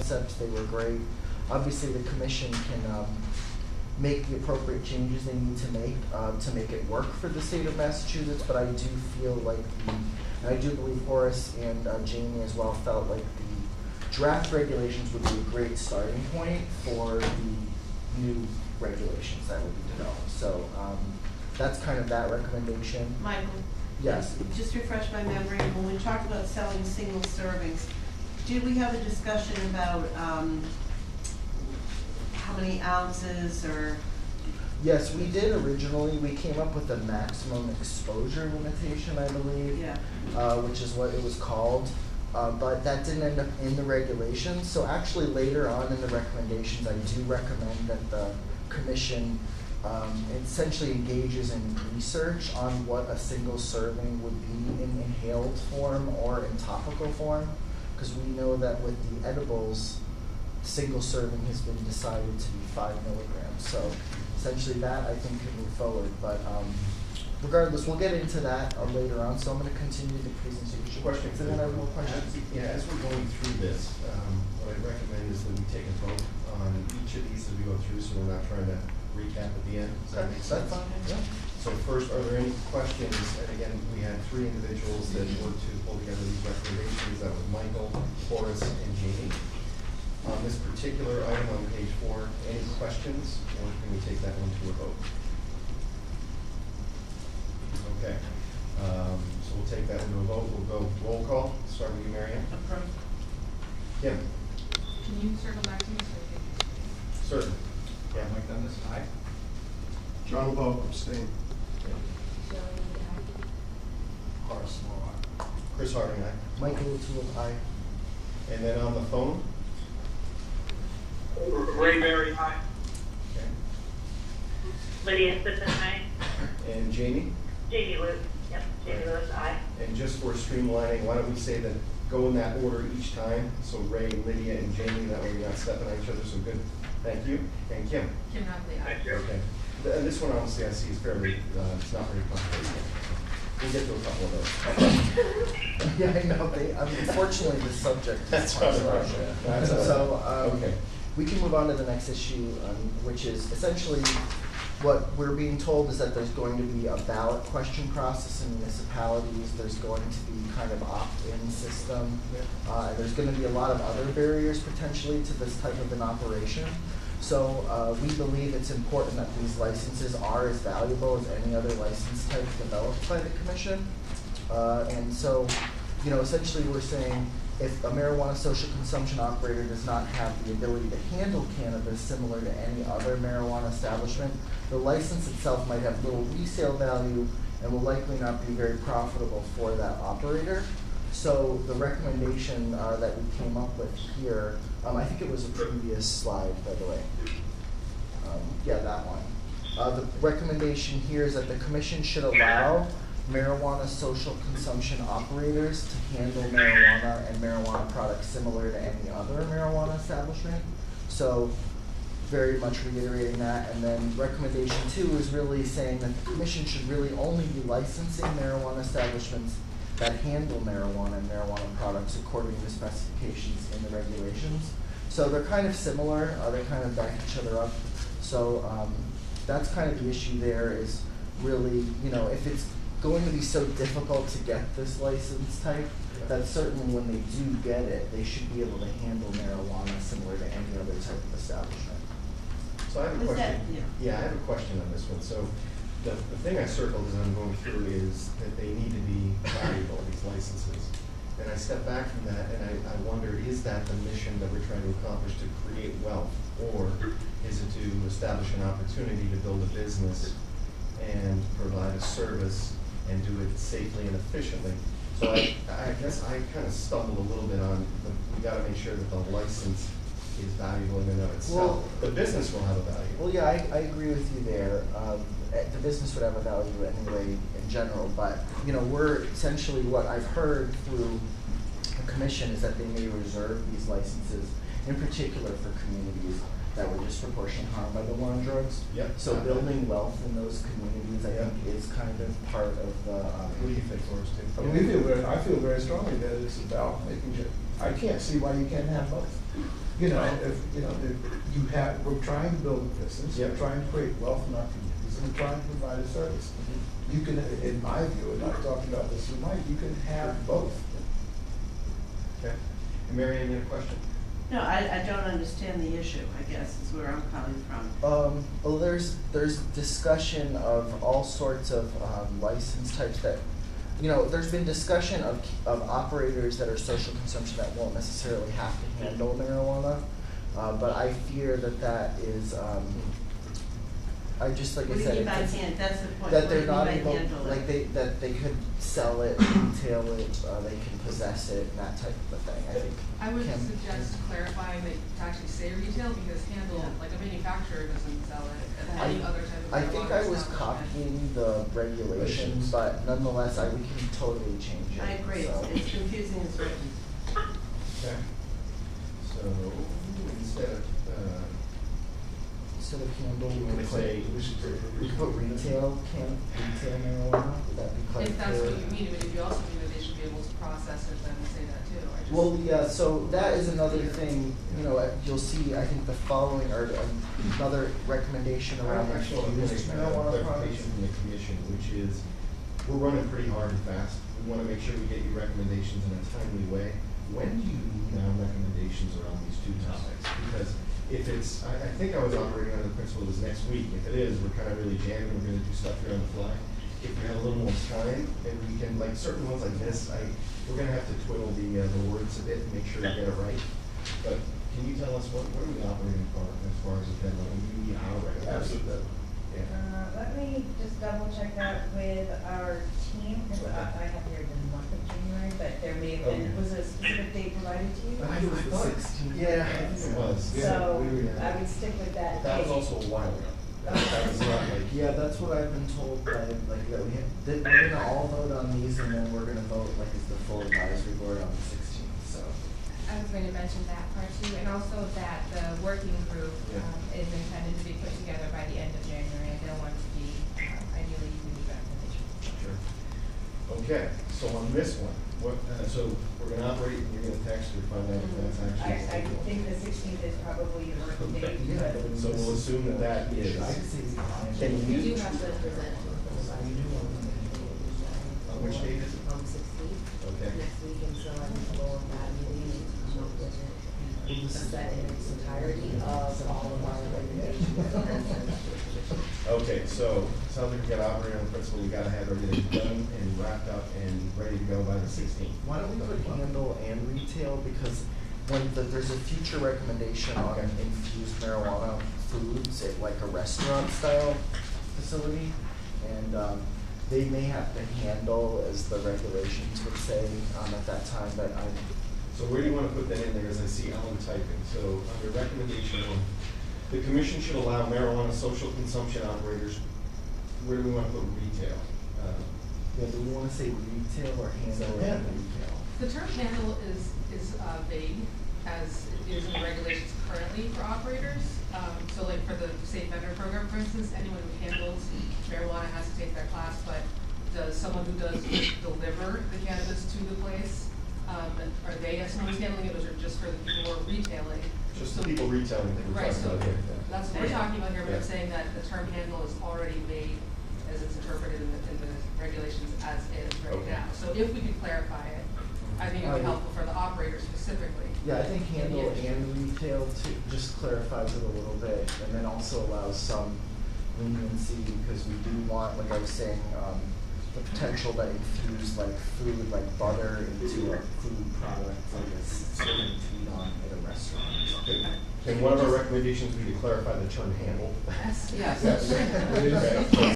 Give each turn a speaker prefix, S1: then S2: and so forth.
S1: concepts. They were great. Obviously, the commission can make the appropriate changes they need to make it work for the state of Massachusetts, but I do feel like and I do believe Horace and Jamie as well felt like the draft regulations would be a great starting point for the new regulations that would be developed. So that's kind of that recommendation.
S2: Michael?
S1: Yes.
S2: Just refresh my memory, when we talked about selling single servings, did we have a discussion about how many ounces or?
S1: Yes, we did originally. We came up with a maximum exposure limitation, I believe,
S2: Yeah.
S1: Which is what it was called. But that didn't end up in the regulations. So actually later on in the recommendations, I do recommend that the commission essentially engages in research on what a single serving would be in inhaled form or in topical form. Because we know that with the edibles, single serving has been decided to be 5 milligrams. So essentially that I think can move forward. But regardless, we'll get into that later on. So I'm going to continue the presentation.
S3: Questions?
S1: And then I have more questions.
S3: As we're going through this, what I'd recommend is that we take a vote on each of these as we go through, so we're not trying to recap at the end. Does that make sense?
S1: That's fine. Yeah.
S3: So first, are there any questions? And again, we had 3 individuals that worked to pull together these recommendations. That was Michael, Horace, and Jamie. On this particular item on page 4, any questions, or can we take that one to a vote? Okay. So we'll take that one to a vote. We'll go roll call. Start with you, Marianne.
S2: Approved.
S3: Kim.
S4: Can you circle back to me so we can?
S3: Certain. Yeah.
S5: Mike Dundas, aye.
S6: John Lowe, abstain.
S5: Horace Moore, aye.
S3: Chris Harding, aye.
S1: Michael O'Toole, aye.
S3: And then on the phone?
S7: Ray Berry, aye.
S3: Okay.
S7: Lydia Sisson, aye.
S3: And Jamie?
S7: Jamie Lewis, yep, Jamie Lewis, aye.
S3: And just for streamlining, why don't we say that go in that order each time? So Ray, Lydia, and Jamie, that way we're not stepping on each other, so good. Thank you. And Kim?
S4: Kim Rockley, aye.
S7: Thank you.
S3: Okay. And this one, honestly, I see is fairly, it's not very complicated. We'll get to a couple of those.
S1: Yeah, I know. Unfortunately, the subject is
S3: That's right.
S1: controversial.
S3: That's all right.
S1: So
S3: Okay.
S1: we can move on to the next issue, which is essentially what we're being told is that there's going to be a ballot question process in municipalities. There's going to be kind of opt-in system. There's going to be a lot of other barriers potentially to this type of an operation. So we believe it's important that these licenses are as valuable as any other license type developed by the commission. And so, you know, essentially we're saying if a marijuana social consumption operator does not have the ability to handle cannabis similar to any other marijuana establishment, the license itself might have little resale value and will likely not be very profitable for that operator. So the recommendation that we came up with here, I think it was a previous slide, by the way. Yeah, that one. The recommendation here is that the commission should allow marijuana social consumption operators to handle marijuana and marijuana products similar to any other marijuana establishment. So very much reiterating that. And then recommendation 2 is really saying that the commission should really only be licensing marijuana establishments that handle marijuana and marijuana products according to the specifications in the regulations. So they're kind of similar, they kind of back each other up. So that's kind of the issue there is really, you know, if it's going to be so difficult to get this license type, that certainly when they do get it, they should be able to handle marijuana similar to any other type of establishment.
S3: So I have a
S2: Was
S3: question.
S2: that-
S3: Yeah, I have a question on this one. So the thing I circled as I'm going through is that they need to be valuable, these licenses. And I step back from that and I wonder, is that the mission that we're trying to accomplish, to create wealth? Or is it to establish an opportunity to build a business and provide a service and do it safely and efficiently? So I guess I kind of stumbled a little bit on, we got to make sure that the license is valuable in and of itself.
S1: Well,
S3: the business will have a value.
S1: Well, yeah, I agree with you there. The business would have a value anyway in general, but you know, we're essentially what I've heard through the commission is that they may reserve these licenses, in particular for communities that were disproportionately harmed by the war on drugs.
S3: Yep.
S1: So building wealth in those communities, I think, is kind of part of the.
S3: What do you think, Forrest?
S6: I mean, I feel very strongly that it's about making sure. I can't see why you can't have both.
S8: You know, if you have, we're trying to build a business, we're
S3: Yep.
S8: trying to create wealth in our communities, and we're trying to provide a service. You can, in my view, and I've talked about this with Mike, you can have both.
S3: Okay. And Mary Ann, you had a question?
S2: No, I don't understand the issue, I guess, is where I'm coming from.
S1: Well, there's discussion of all sorts of license types that, there's been discussion of operators that are social consumption that won't necessarily have to handle marijuana, but I fear that is, I just, like I
S2: What do you
S1: said,
S2: mean by
S1: it's-
S2: hand, that's the point,
S1: that
S2: what do you
S1: they're
S2: mean
S1: not
S2: by
S1: able,
S2: handle it?
S1: like that they could sell it, retail it, they can possess it, and that type of a thing, I think.
S4: I would
S1: Kim?
S4: suggest clarifying that to actually say retail, because handle,
S2: Yeah.
S4: like a manufacturer doesn't sell it, and
S1: I-
S4: any other type of.
S1: I think I was
S4: establishment.
S1: copying the regulations, but nonetheless, we can totally change it.
S2: I agree,
S1: so.
S2: it's confusing as written.
S3: Okay. So instead of,
S1: Instead of handle,
S3: you
S1: we
S3: want
S1: could
S3: to
S1: put,
S3: say,
S1: we could put retail marijuana, would that be quite
S4: If that's
S1: clear?
S4: what you mean, but if you also mean that they should be able to process it, then say that too. I just-
S1: Well, yeah, so that is another thing, you'll see, I think the following, or another recommendation around
S3: Actually, I'm
S1: used
S3: gonna
S1: marijuana products.
S3: clarification from the commission, which is, we're running pretty hard and fast. We wanna make sure we get you recommendations in a timely way. When do you need our recommendations around these two topics? Because if it's, I think I was operating under the principle it was next week. If it is, we're kind of really jamming, we're gonna do stuff here on the fly. If we have a little more time, and we can, like certain ones like this, we're gonna have to twiddle the words a bit and make sure we get it right. But can you tell us what are we operating for as far as the deadline? We need our recommendations. Yeah.
S9: Let me just double check that with our team, because I have here the month of January, but there may have been,
S3: Okay.
S9: was a specific date provided to you?
S1: I think it was the
S3: thought-
S1: 16th.
S3: Yeah, I think it was.
S9: So,
S3: Yeah.
S9: I would stick with that
S3: That was
S9: date.
S3: also a while ago. That was not like.
S1: Yeah, that's what I've been told by, that that we're gonna all vote on these, and then we're gonna vote, as the full advisory board on the 16th, so.
S10: I was going to mention that part too, and also that the working group
S3: Yeah.
S10: is intended to be put together by the end of January, and they'll want to be, ideally, you can do recommendations.
S3: Sure. Okay, so on this one, so we're gonna operate, and you're gonna text or find out if that's
S9: I
S3: actually.
S9: think the 16th is probably your working date,
S1: Yeah,
S9: but
S3: So we'll assume that is.
S1: I'd say we
S3: Can
S10: We
S3: you?
S10: do have to present to the full
S1: We do want to
S3: On which date is it?
S11: On the 16th,
S3: Okay.
S11: next week, and so I think we'll have that meeting and come up with a set in its entirety of all of our recommendations.
S3: Okay, so, sounds like we gotta operate on the principle, we gotta have everything done and wrapped up and ready to go by the 16th.
S1: Why don't we put handle and retail, because there's a future recommendation on
S3: Okay.
S1: infused marijuana foods at a restaurant style facility, and they may have to handle, as the regulations would say, at that time, but
S3: So where do you wanna put that in there, as I see Ellen typing? So, under recommendation one, the commission should allow marijuana social consumption operators, where do we wanna put retail?
S1: do we wanna say retail or handle
S3: Yeah.
S1: and retail?
S4: The term handle is vague, as it is in the regulations currently for operators. So like for the safe vendor program, for instance, anyone who handles marijuana has to take that class, but does someone who does deliver the cannabis to the place, are they someone who's handling it, or is it just for the people who are retailing?
S3: Just
S4: So-
S3: the people retailing that we're
S4: Right,
S3: talking
S4: so
S3: about here.
S4: that's what we're talking about here, but I'm
S3: Yeah.
S4: saying that the term handle is already vague as it's interpreted in the regulations as is right
S3: Okay.
S4: now. So if we could clarify it, I think it would be helpful for the operator specifically.
S1: Yeah, I think
S4: in the
S1: handle
S4: industry.
S1: and retail too, just clarifies it a little bit, and then also allows some leniency, because we do want, like I was saying, the potential to infuse food, like butter into a food product, serving to eat on at a restaurant or something.
S3: And one of our recommendations would be to clarify the term handle.
S4: Yes, yes.
S3: Yes. Okay.